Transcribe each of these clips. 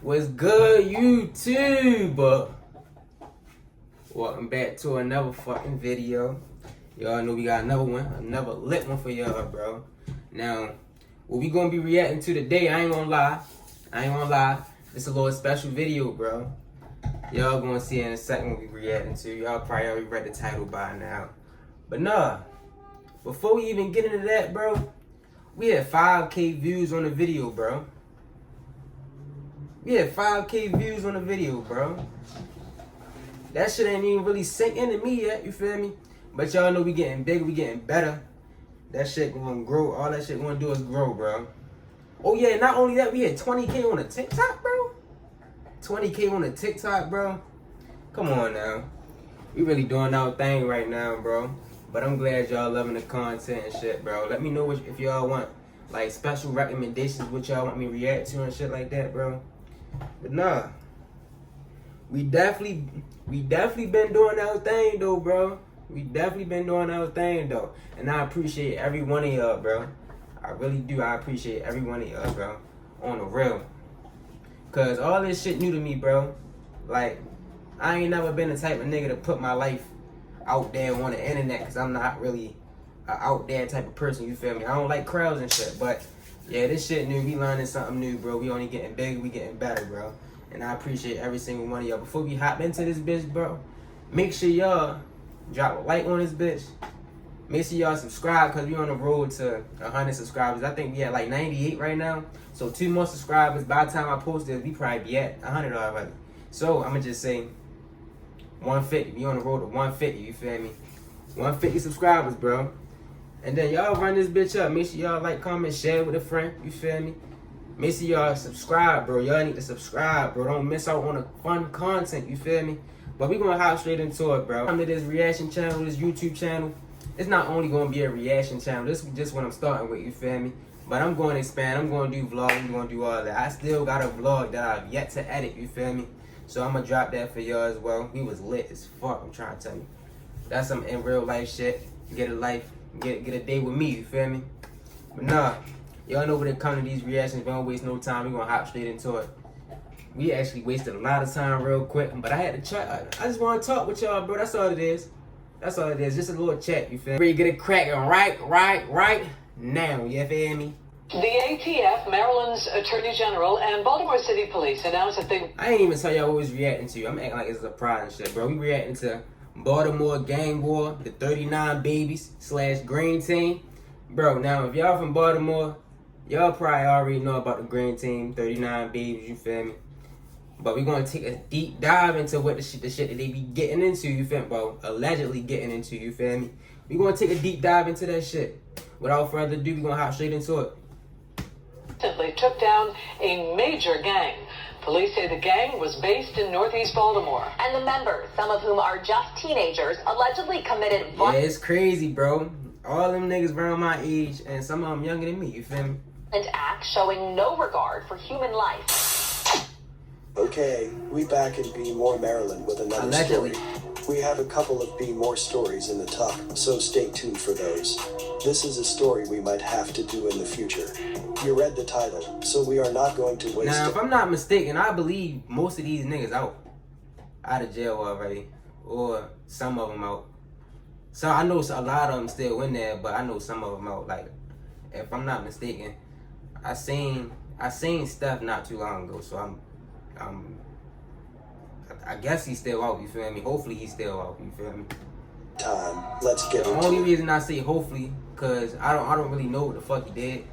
What's good, YouTube? Welcome back to another fucking video. Y'all know we got another one, another lit one for y'all, bro. Now, what we gonna be reacting to today, I ain't gonna lie. It's a little special video, bro. Y'all gonna see in a second what we reacting to. Y'all probably already read the title by now. But nah, before we even get into that, bro, we had 5K views on the video, bro. We had 5K views on the video, bro. That shit ain't even really sink into me yet, you feel me? But y'all know we getting bigger, we getting better. That shit gonna grow. All that shit gonna do is grow, bro. Oh yeah, not only that, we had 20K on the TikTok, bro. 20K on the TikTok, bro. Come on now. We really doing our thing right now, bro. But I'm glad y'all loving the content and shit, bro. Let me know if y'all want like special recommendations, what y'all want me to react to and shit like that, bro. But nah, we definitely been doing our thing though, bro. We definitely been doing our thing though, and I appreciate every one of y'all, bro. I really do. I appreciate every one of y'all, bro. On the real, cause all this shit new to me, bro. Like, I ain't never been the type of nigga to put my life out there on the internet, cause I'm not really a out there type of person. You feel me? I don't like crowds and shit, but. Yeah, this shit new. We learning something new, bro. We only getting bigger, we getting better, bro. And I appreciate every single one of y'all. Before we hop into this bitch, bro, make sure y'all drop a like on this bitch. Make sure y'all subscribe, because we on the road to 100 subscribers. I think we at like 98 right now. So 2 more subscribers. By the time I post this, we probably be at 100 already. So I'm going to just say 150. We on the road to 150, you feel me? 150 subscribers, bro. And then y'all run this bitch up. Make sure y'all like, comment, share with a friend. You feel me? Make sure y'all subscribe, bro. Y'all need to subscribe, bro. Don't miss out on the fun content. You feel me? But we gonna hop straight into it, bro. Come to this reaction channel, this YouTube channel. It's not only gonna be a reaction channel. This is just what I'm starting with. You feel me? But I'm going to expand. I'm going to do vlogs. I'm going to do all that. I still got a vlog that I've yet to edit. You feel me? So I'm gonna drop that for y'all as well. We was lit as fuck. I'm trying to tell you. That's some in real life shit. Get a life. Get a day with me, you feel me? But nah, y'all know when it comes to these reactions, we don't waste no time. We gonna hop straight into it. We actually wasted a lot of time real quick, but I had to chat. I just want to talk with y'all, bro. That's all it is. That's all it is. Just a little chat, you feel me? Ready to get it cracking right now, you feel me? The ATF, Maryland's Attorney General, and Baltimore City Police announced that they... I ain't even tell y'all what was reacting to. I'm acting like it's a surprise and shit, bro. We reacting to Baltimore gang war, the 39 babies / green team. Bro, now if y'all from Baltimore, y'all probably already know about the green team, 39 babies, you feel me? But we're gonna take a deep dive into what the shit that they be getting into, you feel me? Well, allegedly getting into, you feel me? We're gonna take a deep dive into that shit. Without further ado, we're gonna hop straight into it. Took down a major gang. Police say the gang was based in Northeast Baltimore. And the members, some of whom are just teenagers, allegedly committed violent... Yeah, it's crazy, bro. All them niggas around my age, and some of them younger than me, you feel me? ...acts showing no regard for human life. Okay, we back in Be More, Maryland with another allegedly. Story. We have a couple of Be More stories in the tuck, so stay tuned for those. This is a story we might have to do in the future. You read the title, so we are not going to waste Now, if I'm not mistaken, I believe most of these niggas out of jail already, or some of them out. So I know a lot of them still in there, but I know some of them out. Like, if I'm not mistaken, I seen Steph not too long ago, so I guess he's still out. You feel me? Hopefully he's still out. You feel me? Let's get the only reason I say hopefully, cause I don't really know what the fuck he did,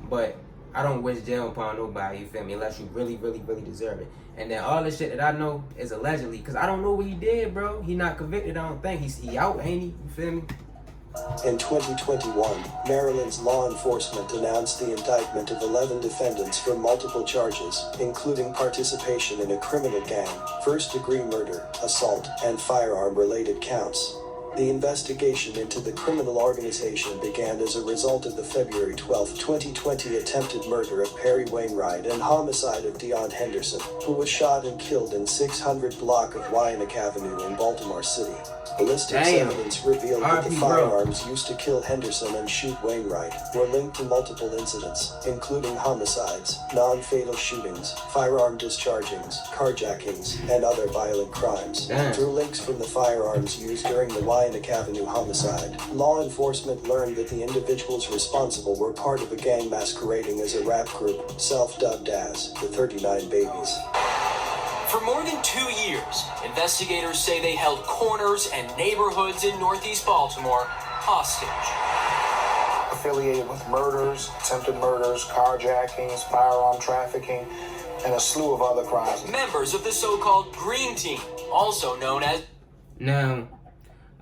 but I don't wish jail upon nobody, you feel me, unless you really deserve it. And then all the shit that I know is allegedly, cause I don't know what he did, bro. He not convicted, I don't think. He out, ain't he? You feel me? In 2021, Maryland's law enforcement announced the indictment of 11 defendants for multiple charges, including participation in a criminal gang, first-degree murder, assault, and firearm-related counts. The investigation into the criminal organization began as a result of the February 12, 2020 attempted murder of Perry Wainwright and homicide of Dion Henderson, who was shot and killed in 600 block of Wyandotte Avenue in Baltimore City. Ballistics evidence revealed that the firearms used to kill Henderson and shoot Wainwright were linked to multiple incidents, including homicides, non-fatal shootings, firearm dischargings, carjackings, and other violent crimes. Through links from the firearms used during the Wyandotte Avenue homicide, law enforcement learned that the individuals responsible were part of a gang masquerading as a rap group, self-dubbed as the 39 Babies. For more than 2 years, investigators say they held corners and neighborhoods in Northeast Baltimore hostage. Affiliated with murders, attempted murders, carjackings, firearm trafficking, and a slew of other crimes. Members of the so-called Green Team, also known as... Now,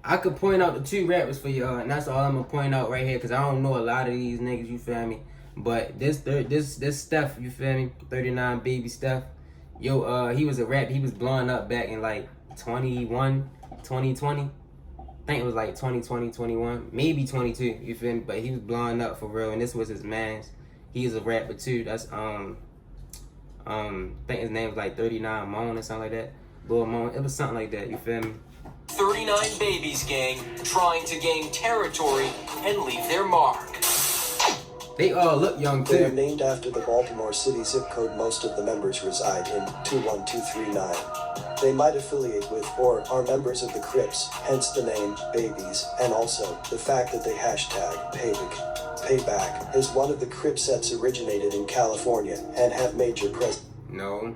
I could point out the 2 rappers for y'all, and that's all I'm gonna point out right here, because I don't know a lot of these niggas, you feel me? But this Steph, you feel me? 39 Baby Steph. Yo, he was a rap. He was blowing up back in like 2020. I think it was like 2020, 21, maybe 22. You feel me? But he was blowing up for real, and this was his man's. He is a rapper too. That's I think his name was like 39 Moan or something like that. Lil Moan. It was something like that. You feel me? 39 Babies gang trying to gain territory and leave their mark. They all look young too. They are named after the Baltimore City zip code most of the members reside in, 21239. They might affiliate with or are members of the Crips, hence the name Babies, and also the fact that they hashtag Payback is one of the Crip sets originated in California and have major presence. No,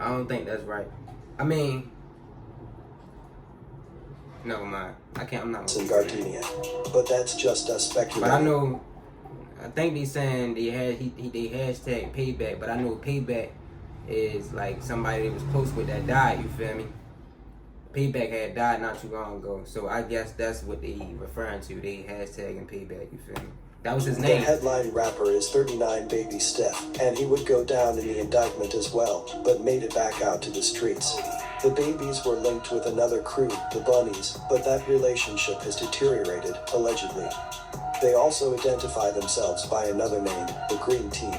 I don't think that's right. I mean, never mind. I'm not in Gardenia, but that's just us speculating. But I know. I think they saying they hashtag Payback, but I know Payback is like somebody that was close with that died, you feel me? Payback had died not too long ago, so I guess that's what they referring to. They hashtagging Payback, you feel me? That was his name. The headline rapper is 39 Baby Steph, and he would go down in the indictment as well, but made it back out to the streets. The Babies were linked with another crew, the Bunnies, but that relationship has deteriorated, allegedly. They also identify themselves by another name, the Green Team.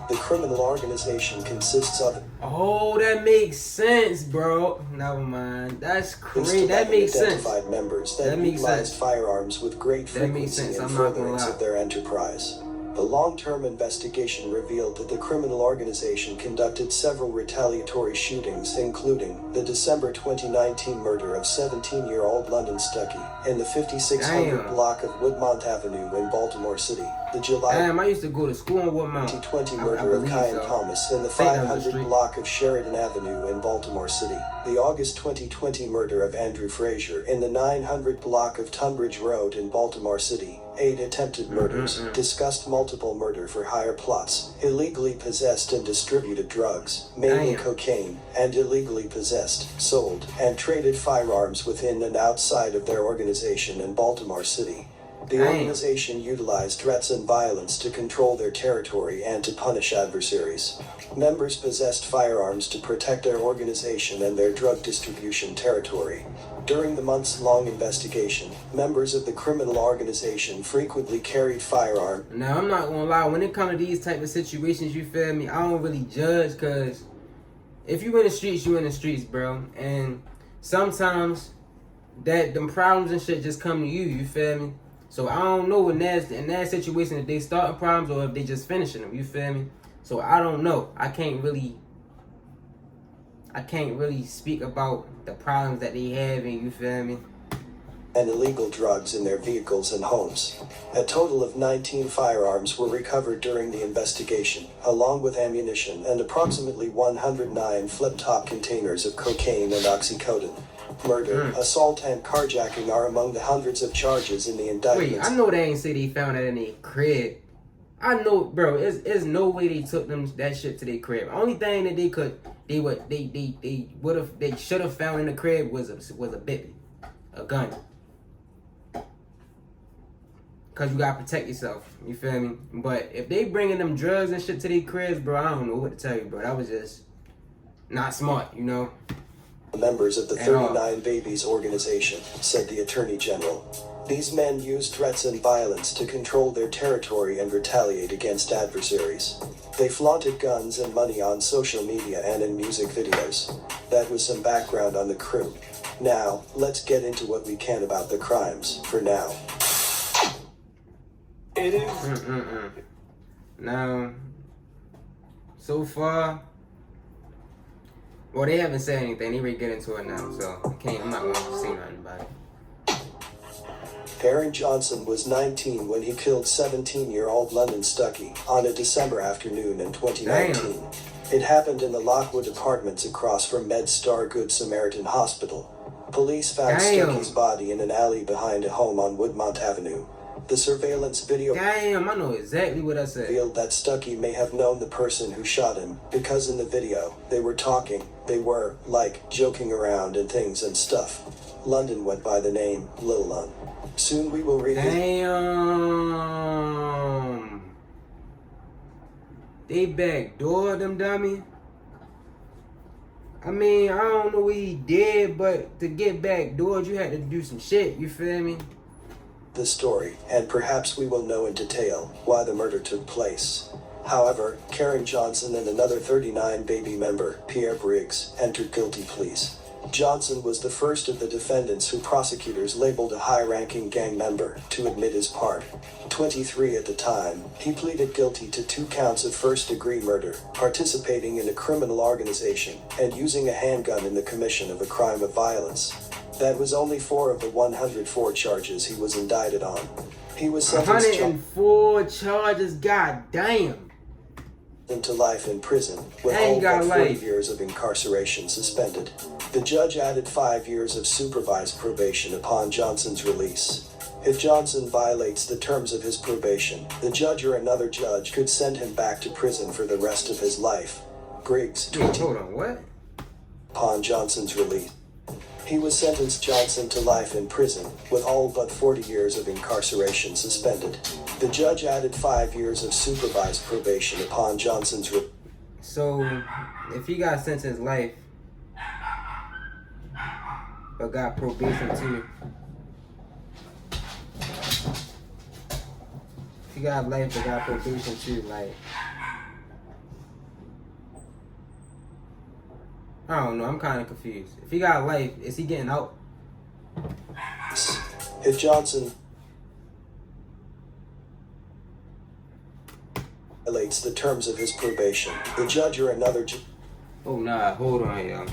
The criminal organization consists of... Oh, that makes sense, bro. Never mind. That's crazy. That makes sense. Identified members that utilized firearms with great frequency in furtherance of their enterprise. The long-term investigation revealed that the criminal organization conducted several retaliatory shootings, including the December 2019 murder of 17-year-old London Stuckey in the 5600 block of Woodmont Avenue in Baltimore City, the July I used to go to school in Woodmont. 2020 murder of Kyan Thomas in the 500 block of Sheridan Avenue in Baltimore City, the August 2020 murder of Andrew Frazier in the 900 block of Tunbridge Road in Baltimore City, 8 attempted murders, discussed multiple murder for hire plots, illegally possessed and distributed drugs, mainly cocaine, and illegally possessed, sold, and traded firearms within and outside of their organization in Baltimore City. The organization utilized threats and violence to control their territory and to punish adversaries. Members possessed firearms to protect their organization and their drug distribution territory. During the months-long investigation, members of the criminal organization frequently carried firearms. Now, I'm not gonna lie, when it comes to these type of situations, you feel me, I don't really judge, because if you in the streets, you in the streets, bro. And sometimes them problems and shit just come to you, you feel me? So I don't know in that situation if they starting problems or if they just finishing them, you feel me? So I don't know. I can't really speak about the problems that they have, and you feel me? And illegal drugs in their vehicles and homes. A total of 19 firearms were recovered during the investigation, along with ammunition and approximately 109 flip-top containers of cocaine and oxycodone. Murder, assault, and carjacking are among the hundreds of charges in the indictment. Wait, I know they ain't say they found that in their crib. I know, bro. There's no way they took that shit to their crib. Only thing that they should have found in the crib was a bippy, a gun. Cause you gotta protect yourself. You feel me? But if they bringing them drugs and shit to their cribs, bro, I don't know what to tell you, bro. That was just not smart, you know. members of the 39 Babies organization, said the Attorney General. These men used threats and violence to control their territory and retaliate against adversaries. They flaunted guns and money on social media and in music videos. That was some background on the crew. Now, let's get into what we can about the crimes, for now. It is. Now, so far, well, they haven't said anything. They already get into it now, so I'm not going to say nothing about it. Aaron Johnson was 19 when he killed 17-year-old London Stuckey on a December afternoon in 2019. Damn. It happened in the Lockwood Apartments across from MedStar Good Samaritan Hospital. Police found Stuckey's body in an alley behind a home on Woodmont Avenue. The surveillance video I know exactly what I said. revealed that Stuckey may have known the person who shot him, because in the video, they were talking. They were, like, joking around and things and stuff. London went by the name Lil Lun. Soon we will revisit. Damn. They backdoored them, dummy. I mean, I don't know what he did, but to get backdoored, you had to do some shit, you feel me? The story, and perhaps we will know in detail why the murder took place. However, Karen Johnson and another 39 Baby member, Pierre Briggs, entered guilty pleas. Johnson was the first of the defendants who prosecutors labeled a high-ranking gang member to admit his part. 23 at the time, he pleaded guilty to 2 counts of first-degree murder, participating in a criminal organization, and using a handgun in the commission of a crime of violence. That was only 4 of the 104 charges he was indicted on. He was sentenced 104 charges, goddamn. to life in prison, with all but 40 years of incarceration suspended. The judge added 5 years of supervised probation upon Johnson's release. If Johnson violates the terms of his probation, the judge or another judge could send him back to prison for the rest of his life. Briggs, 20, hold on, what? Upon Johnson's release, he was sentenced Johnson to life in prison, with all but 40 years of incarceration suspended. The judge added 5 years of supervised probation upon Johnson's release. So, if he got sentenced life, but got probation too. If he got life but got probation too, like, I don't know, I'm kind of confused. If he got life, is he getting out? If Johnson violates the terms of his probation, the judge or another judge Oh nah, hold on, y'all.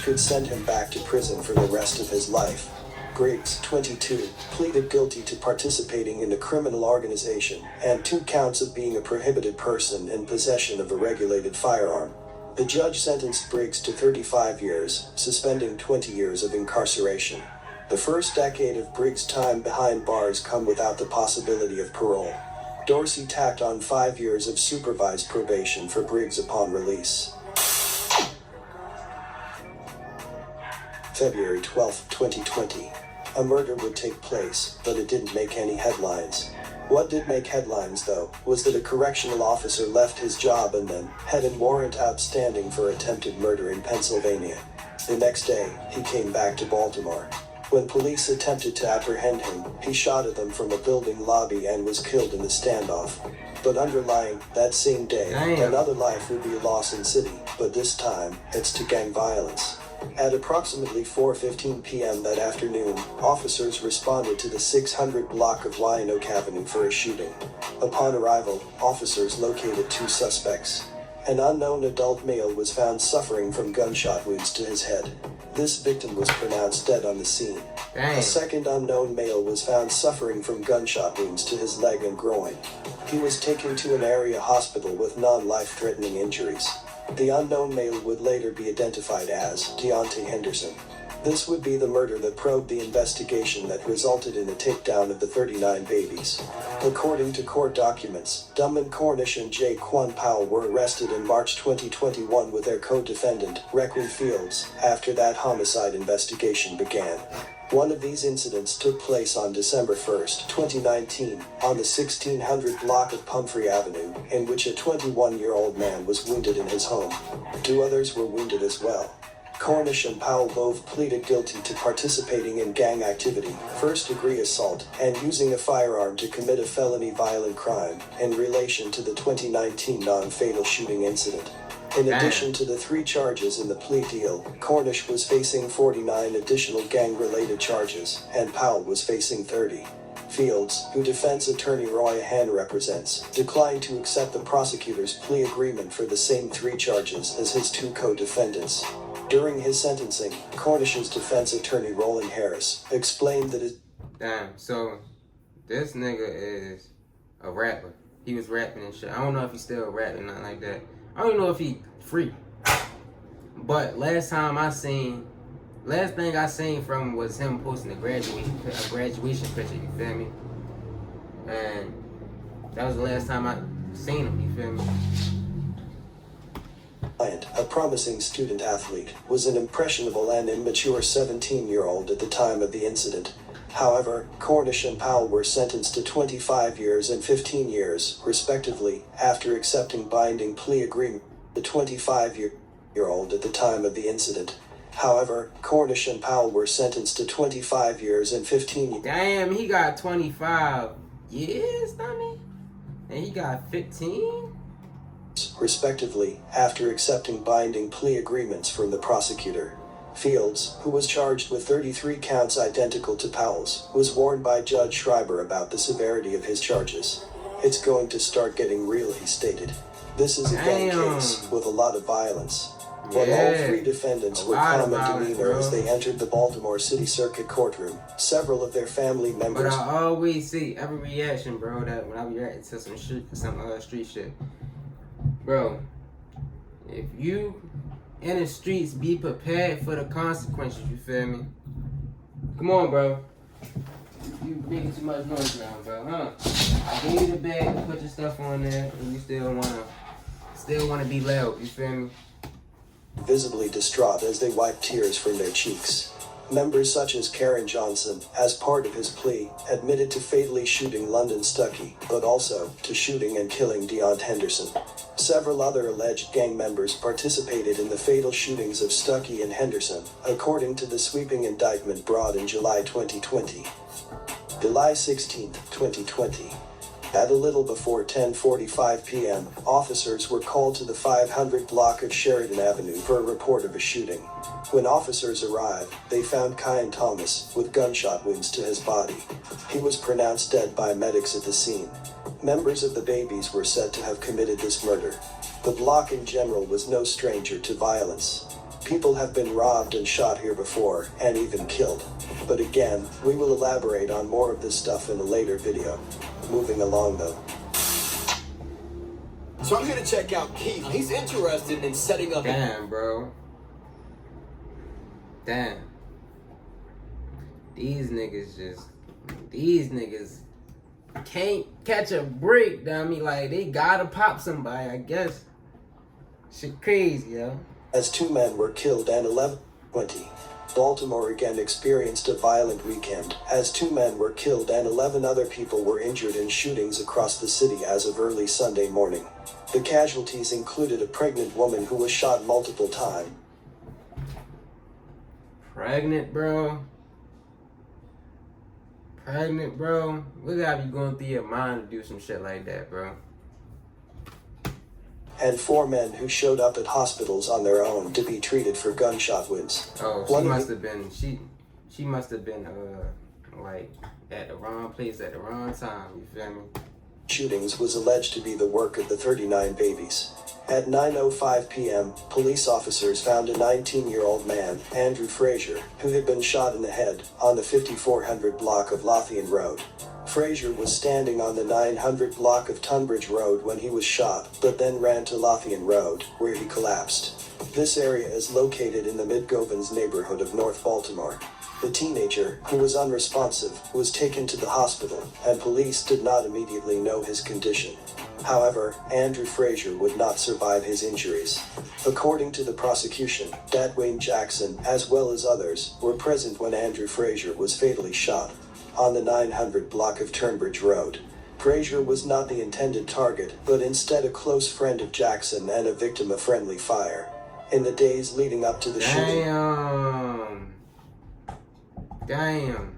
could send him back to prison for the rest of his life. Briggs, 22, pleaded guilty to participating in a criminal organization and 2 counts of being a prohibited person in possession of a regulated firearm. The judge sentenced Briggs to 35 years, suspending 20 years of incarceration. The first decade of Briggs' time behind bars come without the possibility of parole. Dorsey tacked on 5 years of supervised probation for Briggs upon release. February 12, 2020. A murder would take place, but it didn't make any headlines. What did make headlines, though, was that a correctional officer left his job and then had a warrant outstanding for attempted murder in Pennsylvania. The next day, he came back to Baltimore. When police attempted to apprehend him, he shot at them from a building lobby and was killed in the standoff. But underlying, that same day, another life would be lost in city, but this time, it's to gang violence. At approximately 4:15 p.m. that afternoon, officers responded to the 600 block of Wyandotte Avenue for a shooting. Upon arrival, officers located 2 suspects. An unknown adult male was found suffering from gunshot wounds to his head. This victim was pronounced dead on the scene. A second unknown male was found suffering from gunshot wounds to his leg and groin. He was taken to an area hospital with non-life-threatening injuries. The unknown male would later be identified as Deontay Henderson. This would be the murder that probed the investigation that resulted in the takedown of the 39 babies. According to court documents, Dumman Cornish and Jaquan Powell were arrested in March 2021 with their co-defendant, Requie Fields, after that homicide investigation began. One of these incidents took place on December 1, 2019, on the 1600 block of Pumphrey Avenue, in which a 21-year-old man was wounded in his home. 2 others were wounded as well. Cornish and Powell both pleaded guilty to participating in gang activity, first-degree assault, and using a firearm to commit a felony violent crime in relation to the 2019 non-fatal shooting incident. In addition to the 3 charges in the plea deal, Cornish was facing 49 additional gang-related charges, and Powell was facing 30. Fields, who defense attorney Roy Han represents, declined to accept the prosecutor's plea agreement for the same 3 charges as his 2 co-defendants. During his sentencing, Cornish's defense attorney Roland Harris explained that Damn, so this nigga is a rapper. He was rapping and shit. I don't know if he's still rapping, nothing like that. I don't even know if he free. But last thing I seen from him was him posting a graduation picture, you feel me? And that was the last time I seen him, you feel me? a promising student athlete, was an impressionable and immature 17-year-old at the time of the incident. However, Cornish and Powell were sentenced to 25 years and 15 years, respectively, after accepting binding plea agreement. The 25-year-old at the time of the incident. However, Cornish and Powell were sentenced to 25 years and 15 years. Damn, he got 25 years, dummy? And he got 15? Respectively, after accepting binding plea agreements from the prosecutor. Fields, who was charged with 33 counts identical to Powell's, was warned by Judge Schreiber about the severity of his charges. "It's going to start getting real," he stated. "This is a gang case with a lot of violence." When all 3 defendants were calm and demeanor as they entered the Baltimore City Circuit courtroom, several of their family members... But I always see every reaction, bro, that when I be reacting to some street shit. Bro, if you in the streets, be prepared for the consequences, you feel me? Come on, bro. You making too much noise now, bro, huh? I gave you the bag to put your stuff on there, and you still wanna be loud, you feel me? Visibly distraught as they wiped tears from their cheeks. Members such as Karen Johnson, as part of his plea, admitted to fatally shooting London Stuckey, but also to shooting and killing Deont Henderson. Several other alleged gang members participated in the fatal shootings of Stuckey and Henderson, according to the sweeping indictment brought in July 2020. July 16, 2020. At a little before 10:45 p.m., officers were called to the 500 block of Sheridan Avenue for a report of a shooting. When officers arrived, they found Kyan Thomas with gunshot wounds to his body. He was pronounced dead by medics at the scene. Members of the Babies were said to have committed this murder. The block in general was no stranger to violence. People have been robbed and shot here before, and even killed. But again, we will elaborate on more of this stuff in a later video. Moving along though. So I'm here to check out Keith. He's interested in setting up... Damn, bro. Damn. These niggas can't catch a break, dummy. Like, they gotta pop somebody, I guess. Shit crazy, yo. As 2 men were killed and 11-20. Baltimore again experienced a violent weekend, as 2 men were killed and 11 other people were injured in shootings across the city as of early Sunday morning. The casualties included a pregnant woman who was shot multiple times. Pregnant, bro? Pregnant, bro? What gotta be going through your mind to do some shit like that, bro? And 4 men who showed up at hospitals on their own to be treated for gunshot wounds. Oh, she must have been like at the wrong place at the wrong time, you feel me? Shootings was alleged to be the work of the 39 Babies. At 9:05 p.m., police officers found a 19-year-old man, Andrew Frazier, who had been shot in the head on the 5400 block of Lothian Road. Frazier was standing on the 900 block of Tunbridge Road when he was shot, but then ran to Lothian Road, where he collapsed. This area is located in the Mid-Govans neighborhood of North Baltimore. The teenager, who was unresponsive, was taken to the hospital, and police did not immediately know his condition. However, Andrew Frazier would not survive his injuries. According to the prosecution, Dwayne Jackson, as well as others, were present when Andrew Frazier was fatally shot on the 900 block of Turnbridge Road. Frazier was not the intended target, but instead a close friend of Jackson and a victim of friendly fire. In the days leading up to the shooting... Damn.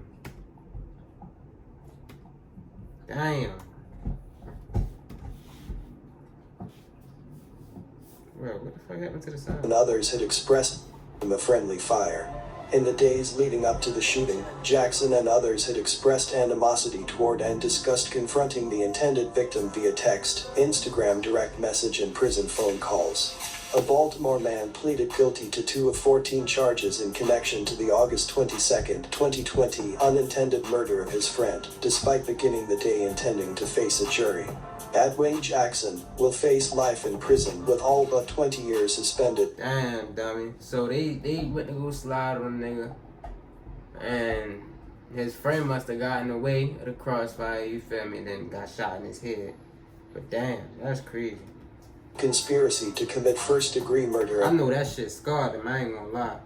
Bro, what the fuck happened to the sound? And others had expressed a friendly fire. In the days leading up to the shooting, Jackson and others had expressed animosity toward and discussed confronting the intended victim via text, Instagram direct message and prison phone calls. A Baltimore man pleaded guilty to 2 of 14 charges in connection to the August 22, 2020 unintended murder of his friend, despite beginning the day intending to face a jury. Dwayne Jackson will face life in prison with all but 20 years suspended. Damn, dummy. So they went to go slide on the nigga, and his friend must have gotten away of the crossfire, you feel me, and then got shot in his head. But damn, that's crazy. Conspiracy to commit first-degree murder. I know that shit scarred him, I ain't gonna lie.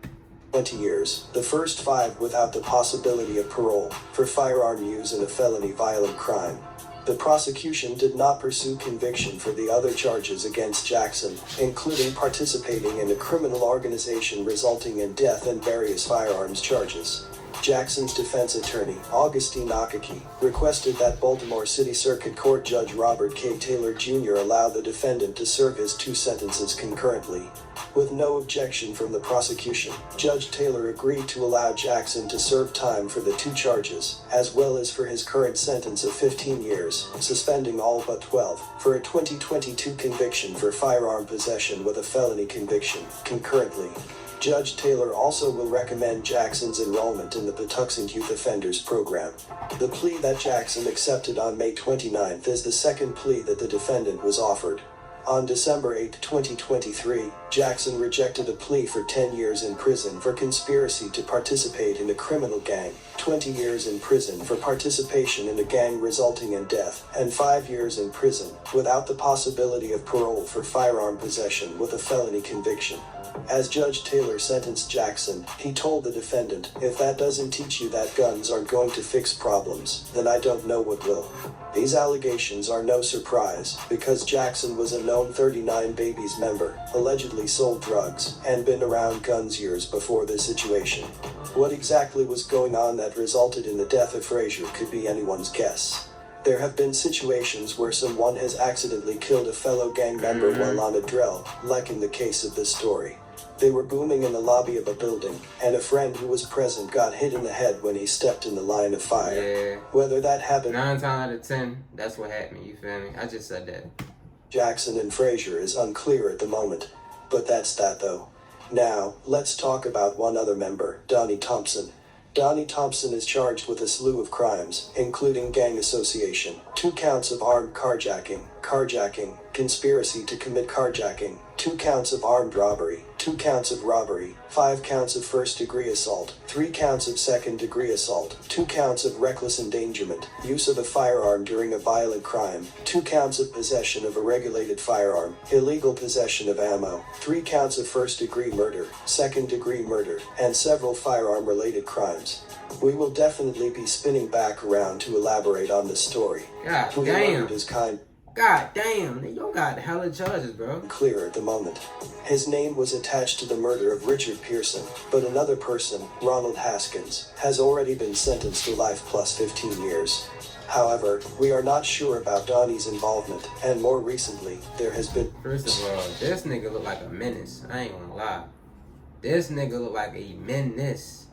20 years, the first 5 without the possibility of parole, for firearm use in a felony violent crime. The prosecution did not pursue conviction for the other charges against Jackson, including participating in a criminal organization resulting in death and various firearms charges. Jackson's defense attorney, Augustine Akaki, requested that Baltimore City Circuit Court Judge Robert K. Taylor Jr. allow the defendant to serve his 2 sentences concurrently. With no objection from the prosecution, Judge Taylor agreed to allow Jackson to serve time for the 2 charges, as well as for his current sentence of 15 years, suspending all but 12, for a 2022 conviction for firearm possession with a felony conviction, concurrently. Judge Taylor also will recommend Jackson's enrollment in the Patuxent Youth Offenders Program. The plea that Jackson accepted on May 29 is the second plea that the defendant was offered. On December 8, 2023, Jackson rejected a plea for 10 years in prison for conspiracy to participate in a criminal gang, 20 years in prison for participation in a gang resulting in death, and 5 years in prison, without the possibility of parole for firearm possession with a felony conviction. As Judge Taylor sentenced Jackson, he told the defendant, "If that doesn't teach you that guns aren't going to fix problems, then I don't know what will." These allegations are no surprise, because Jackson was a known 39 Babies member, allegedly sold drugs, and been around guns years before this situation. What exactly was going on that resulted in the death of Frazier could be anyone's guess. There have been situations where someone has accidentally killed a fellow gang member while on a drill, like in the case of this story. They were booming in the lobby of a building, and a friend who was present got hit in the head when he stepped in the line of fire. Yeah. Whether that happened 9 times out of 10, that's what happened, you feel me? I just said that. Jackson and Frazier is unclear at the moment. But that's that though. Now, let's talk about one other member, Donnie Thompson. Donnie Thompson is charged with a slew of crimes, including gang association, 2 counts of armed carjacking, conspiracy to commit carjacking, 2 counts of armed robbery, 2 counts of robbery, 5 counts of first-degree assault, 3 counts of second-degree assault, 2 counts of reckless endangerment, use of a firearm during a violent crime, 2 counts of possession of a regulated firearm, illegal possession of ammo, 3 counts of first-degree murder, second-degree murder, and several firearm-related crimes. We will definitely be spinning back around to elaborate on this story. God Who damn. murdered his kind God damn, you got hella charges, bro. clear at the moment. His name was attached to the murder of Richard Pearson, but another person, Ronald Haskins, has already been sentenced to life plus 15 years. However, we are not sure about Donnie's involvement, and more recently, there has been... First of all, this nigga look like a menace. I ain't gonna lie. This nigga look like a menace.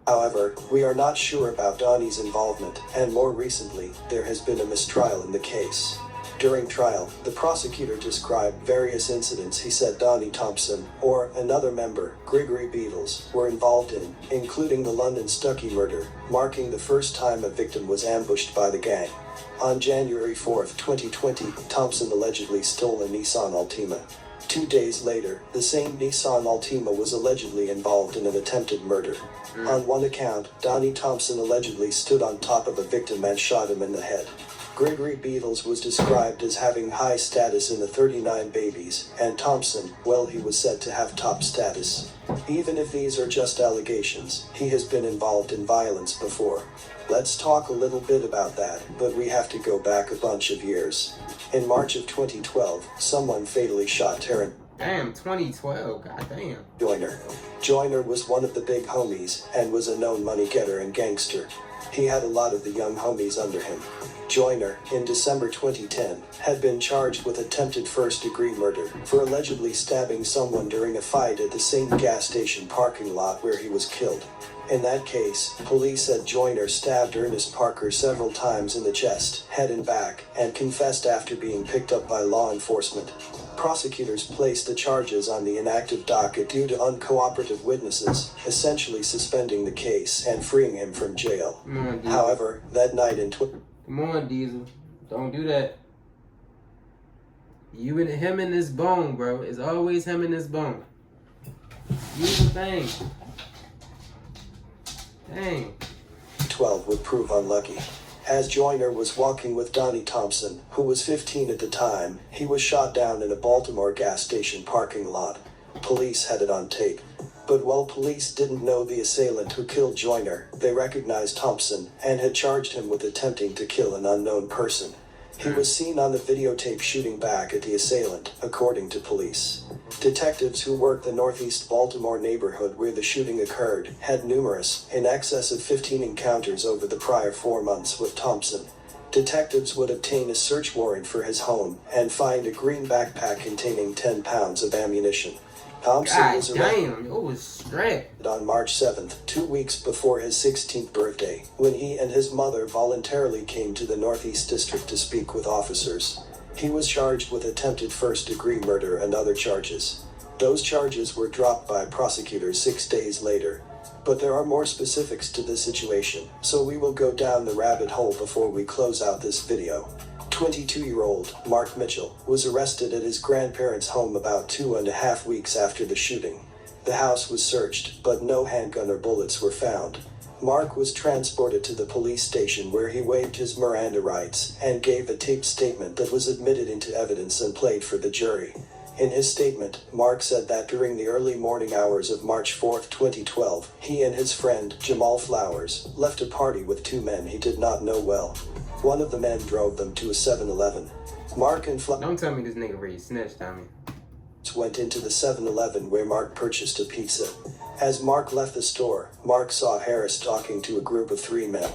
However, we are not sure about Donnie's involvement, and more recently, there has been a mistrial in the case. During trial, the prosecutor described various incidents he said Donnie Thompson, or another member, Gregory Beatles, were involved in, including the London Stuckey murder, marking the first time a victim was ambushed by the gang. On January 4, 2020, Thompson allegedly stole a Nissan Altima. 2 days later, the same Nissan Altima was allegedly involved in an attempted murder. On one account, Donnie Thompson allegedly stood on top of a victim and shot him in the head. Gregory Beatles was described as having high status in the 39 babies, and Thompson, well, he was said to have top status. Even if these are just allegations, he has been involved in violence before. Let's talk a little bit about that, but we have to go back a bunch of years. In March of 2012, someone fatally shot Terrence. Damn, 2012, goddamn. Joyner was one of the big homies, and was a known money getter and gangster. He had a lot of the young homies under him. Joyner, in December 2010, had been charged with attempted first-degree murder for allegedly stabbing someone during a fight at the same gas station parking lot where he was killed. In that case, police said Joyner stabbed Ernest Parker several times in the chest, head and back, and confessed after being picked up by law enforcement. Prosecutors placed the charges on the inactive docket due to uncooperative witnesses, essentially suspending the case and freeing him from jail. However, that night in Come on, Diesel. Don't do that. You and him in this bone, bro. It's always him in this bone. Use the thing. Dang. 12 would prove unlucky. As Joyner was walking with Donnie Thompson, who was 15 at the time, he was shot down in a Baltimore gas station parking lot. Police had it on tape. But while police didn't know the assailant who killed Joyner, they recognized Thompson and had charged him with attempting to kill an unknown person. He was seen on the videotape shooting back at the assailant, according to police. Detectives who worked the Northeast Baltimore neighborhood where the shooting occurred had numerous, in excess of 15 encounters over the prior 4 months with Thompson. Detectives would obtain a search warrant for his home and find a green backpack containing 10 pounds of ammunition. Thompson was arrested on March 7th, 2 weeks before his 16th birthday, when he and his mother voluntarily came to the Northeast District to speak with officers. He was charged with attempted first-degree murder and other charges. Those charges were dropped by prosecutors 6 days later. But there are more specifics to this situation, so we will go down the rabbit hole before we close out this video. 22-year-old Mark Mitchell was arrested at his grandparents' home about 2.5 weeks after the shooting. The house was searched, but no handgun or bullets were found. Mark was transported to the police station where he waived his Miranda rights and gave a taped statement that was admitted into evidence and played for the jury. In his statement, Mark said that during the early morning hours of March 4, 2012, he and his friend, Jamal Flowers, left a party with 2 men he did not know well. One of the men drove them to a 7-Eleven. Mark and Don't tell me this nigga really snitched on me. Went into the 7-Eleven where Mark purchased a pizza. As Mark left the store, Mark saw Harris talking to a group of 3 men.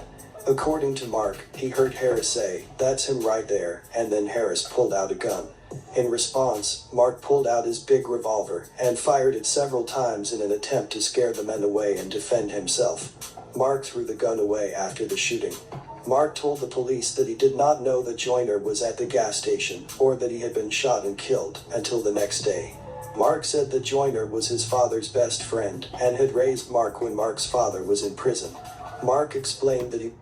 According to Mark, he heard Harris say, "That's him right there," and then Harris pulled out a gun. In response, Mark pulled out his big revolver and fired it several times in an attempt to scare the men away and defend himself. Mark threw the gun away after the shooting. Mark told the police that he did not know that Joyner was at the gas station or that he had been shot and killed until the next day. Mark said that Joyner was his father's best friend and had raised Mark when Mark's father was in prison. Mark explained that he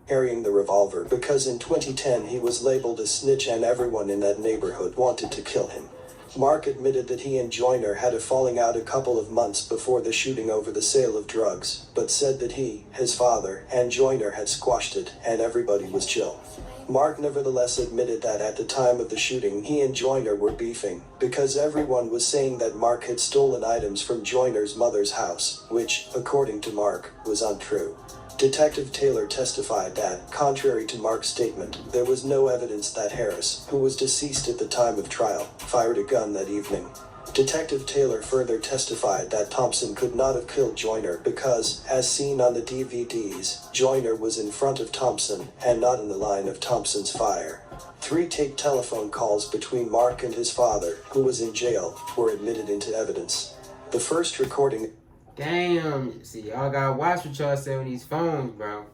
carrying the revolver because in 2010 he was labeled a snitch and everyone in that neighborhood wanted to kill him. Mark admitted that he and Joyner had a falling out a couple of months before the shooting over the sale of drugs, but said that he, his father, and Joyner had squashed it, and everybody was chill. Mark nevertheless admitted that at the time of the shooting he and Joyner were beefing, because everyone was saying that Mark had stolen items from Joyner's mother's house, which, according to Mark, was untrue. Detective Taylor testified that, contrary to Mark's statement, there was no evidence that Harris, who was deceased at the time of trial, fired a gun that evening. Detective Taylor further testified that Thompson could not have killed Joyner because, as seen on the DVDs, Joyner was in front of Thompson and not in the line of Thompson's fire. 3 taped telephone calls between Mark and his father, who was in jail, were admitted into evidence. The first recording... Damn, see, y'all gotta watch what y'all say on these phones, bro.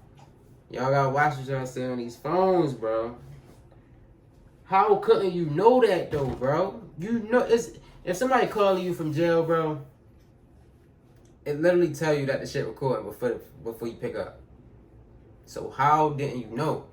Y'all gotta watch what y'all say on these phones, bro. How couldn't you know that, though, bro? You know, if somebody calling you from jail, bro, it literally tell you that the shit recording before you pick up. So how didn't you know?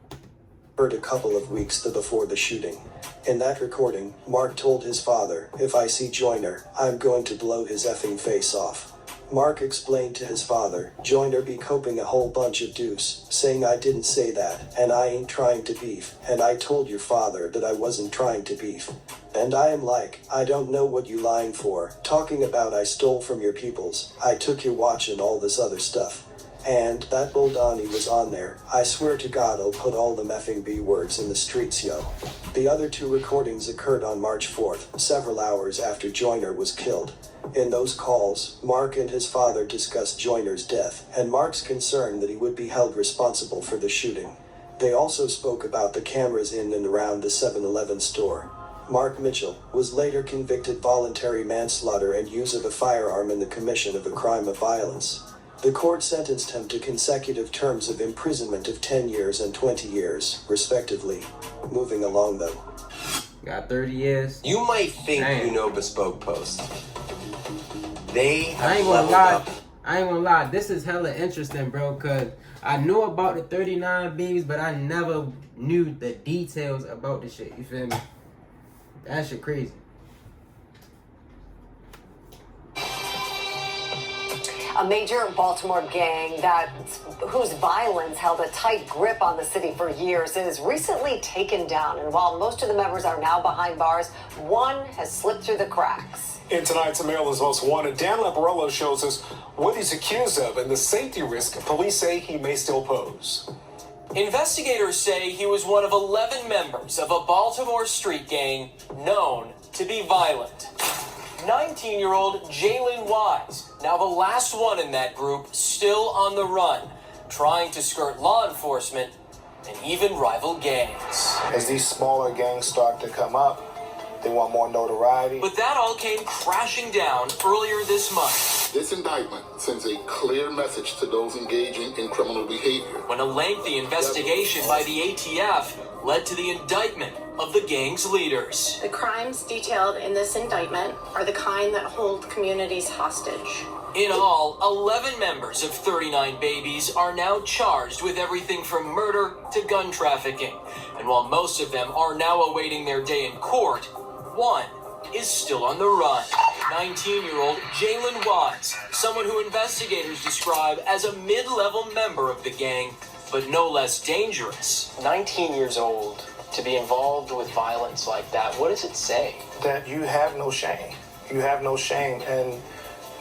heard a couple of weeks before the shooting. In that recording, Mark told his father, "If I see Joyner, I'm going to blow his effing face off." Mark explained to his father, "Joyner be coping a whole bunch of deuce, saying I didn't say that, and I ain't trying to beef, and I told your father that I wasn't trying to beef." And I am like, "I don't know what you lying for, talking about I stole from your peoples, I took your watch and all this other stuff. And that Boldani was on there. I swear to God I'll put all them effing B words in the streets, yo." The other two recordings occurred on March 4th, several hours after Joyner was killed. In those calls, Mark and his father discussed Joyner's death, and Mark's concern that he would be held responsible for the shooting. They also spoke about the cameras in and around the 7-Eleven store. Mark Mitchell was later convicted voluntary manslaughter and use of a firearm in the commission of a crime of violence. The court sentenced him to consecutive terms of imprisonment of 10 years and 20 years, respectively. Moving along though. Got 30 years. You might think you know Bespoke Post. They have I ain't gonna leveled lie. up. I ain't gonna lie. This is hella interesting, bro, because I knew about the 39 babies, but I never knew the details about the shit. You feel me? That shit crazy. A major Baltimore gang whose violence held a tight grip on the city for years is recently taken down. And while most of the members are now behind bars, one has slipped through the cracks. In tonight's America's Most Wanted, Dan Lamparello shows us what he's accused of and the safety risk police say he may still pose. Investigators say he was one of 11 members of a Baltimore street gang known to be violent. 19-year-old Jalen Wise, now the last one in that group, still on the run, trying to skirt law enforcement and even rival gangs. As these smaller gangs start to come up, they want more notoriety. But that all came crashing down earlier this month. This indictment sends a clear message to those engaging in criminal behavior. When a lengthy investigation by the ATF led to the indictment of the gang's leaders. The crimes detailed in this indictment are the kind that hold communities hostage. In all, 11 members of 39 Babies are now charged with everything from murder to gun trafficking. And while most of them are now awaiting their day in court, one is still on the run. 19-year-old Jalen Wise, someone who investigators describe as a mid-level member of the gang, but no less dangerous. 19 years old, to be involved with violence like that, what does it say? That you have no shame. You have no shame. And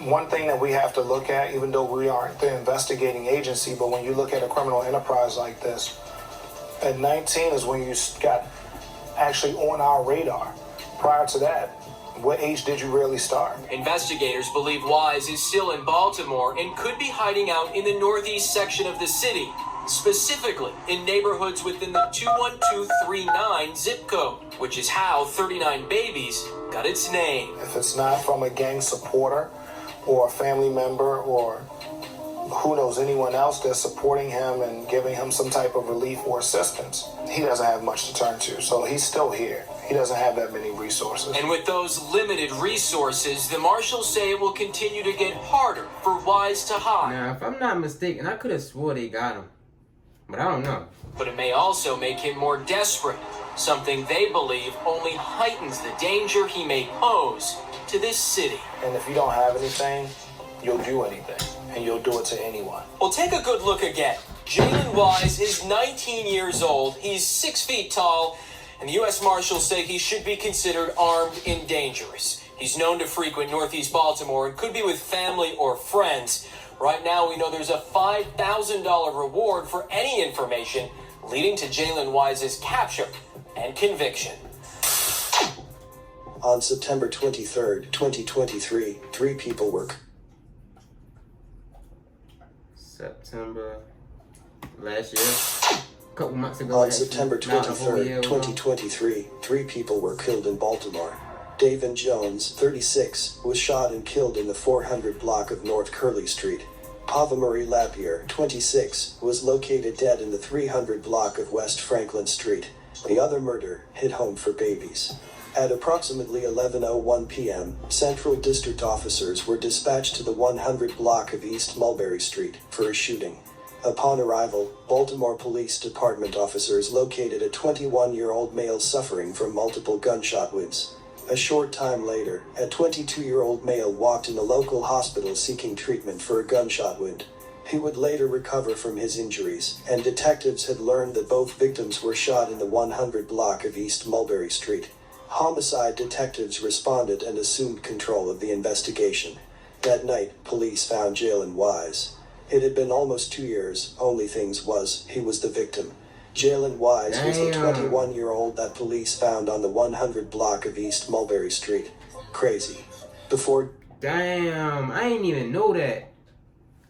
one thing that we have to look at, even though we aren't the investigating agency, but when you look at a criminal enterprise like this, at 19 is when you got actually on our radar. Prior to that, what age did you really start? Investigators believe Wise is still in Baltimore and could be hiding out in the northeast section of the city, specifically in neighborhoods within the 21239 zip code, which is how 39 Babies got its name. If it's not from a gang supporter or a family member or who knows anyone else that's supporting him and giving him some type of relief or assistance, he doesn't have much to turn to. So he's still here. He doesn't have that many resources. And with those limited resources, the marshals say it will continue to get harder for Wise to hide. Now, if I'm not mistaken, I could have swore they got him, but I don't know. But it may also make him more desperate, something they believe only heightens the danger he may pose to this city. And if you don't have anything, you'll do anything, and you'll do it to anyone. Well, take a good look again. Jalen Wise is 19 years old. He's 6 feet tall, and the U.S. Marshals say he should be considered armed and dangerous. He's known to frequent Northeast Baltimore and could be with family or friends. Right now, we know there's a $5,000 reward for any information leading to Jalen Wise's capture and conviction. On September 23rd, 2023, 3 people were September last year. A couple months ago. On September 23rd, 2023, 3 people were killed in Baltimore. Davin Jones, 36, was shot and killed in the 400 block of North Curley Street. Pava Marie Lapierre, 26, was located dead in the 300 block of West Franklin Street. The other murder hit home for Babies. At approximately 11:01 p.m., Central District officers were dispatched to the 100 block of East Mulberry Street for a shooting. Upon arrival, Baltimore Police Department officers located a 21-year-old male suffering from multiple gunshot wounds. A short time later, a 22-year-old male walked in a local hospital seeking treatment for a gunshot wound. He would later recover from his injuries, and detectives had learned that both victims were shot in the 100 block of East Mulberry Street. Homicide detectives responded and assumed control of the investigation. That night, police found Jalen Wise. It had been almost 2 years, only things was, he was the victim. Jalen Wise was the 21-year-old that police found on the 100 block of East Mulberry Street. Crazy. Before... Damn, I ain't even know that.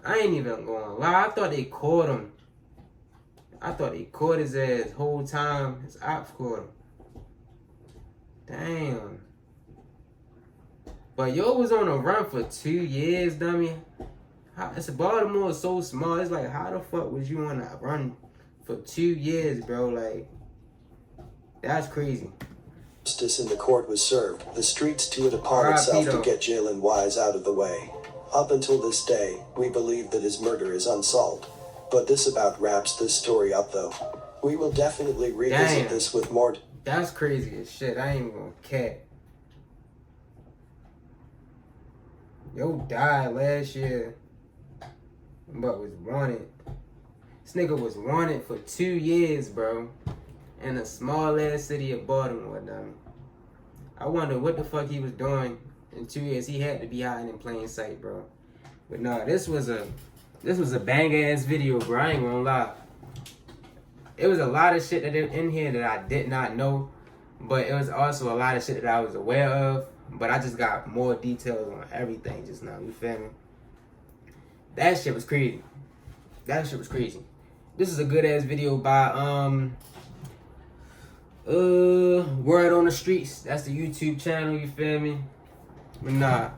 I ain't even gonna lie. I thought they caught him. I thought they caught his ass whole time. His ops caught him. Damn. But yo was on a run for 2 years, dummy. It's Baltimore is so small. It's like, how the fuck was you on a run for 2 years, bro? Like, that's crazy. Justice in the court was served. The street stood upon itself to get Jalen Wise out of the way. Up until this day, we believe that his murder is unsolved. But this about wraps this story up, though. We will definitely revisit this with more... That's crazy as shit. I ain't gonna cap. Yo died last year, but was wanted. This nigga was wanted for 2 years, bro. In a small ass city of Baltimore, dummy. I wonder what the fuck he was doing in 2 years. He had to be hiding in plain sight, bro. But nah, this was a bang ass video, bro. I ain't gonna lie. It was a lot of shit that in here that I did not know, but it was also a lot of shit that I was aware of. But I just got more details on everything just now. You feel me? That shit was crazy. That shit was crazy. This is a good ass video by Word on the Streets. That's the YouTube channel. You feel me? But nah,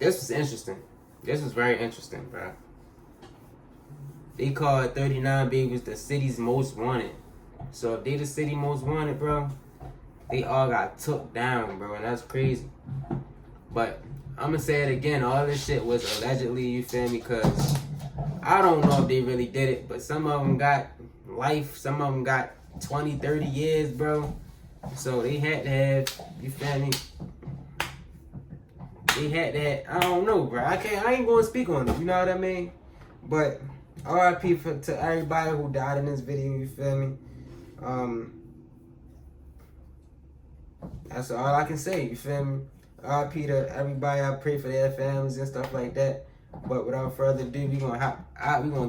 this was interesting. This was very interesting, bro. They called 39 Babies the city's most wanted. So if they the city most wanted, bro, they all got took down, bro, and that's crazy. But I'm gonna say it again, all this shit was allegedly, you feel me, because I don't know if they really did it, but some of them got life, some of them got 20, 30 years, bro. So they had to have, you feel me, they had to have, I don't know, bro. I ain't gonna speak on it, you know what I mean? But RIP to everybody who died in this video, you feel me? That's all I can say, you feel me? RIP to everybody. I pray for their families and stuff like that. But without further ado, we gonna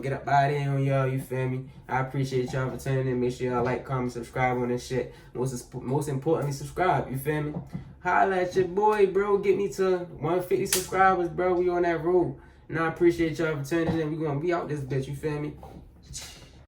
get up out of here on y'all, you feel me? I appreciate y'all for tuning in. Make sure y'all like, comment, subscribe on this shit. Most importantly, subscribe, you feel me? Holla at your boy, bro. Get me to 150 subscribers, bro. We on that road. And I appreciate y'all for tuning in. We gonna be out this bitch, you feel me?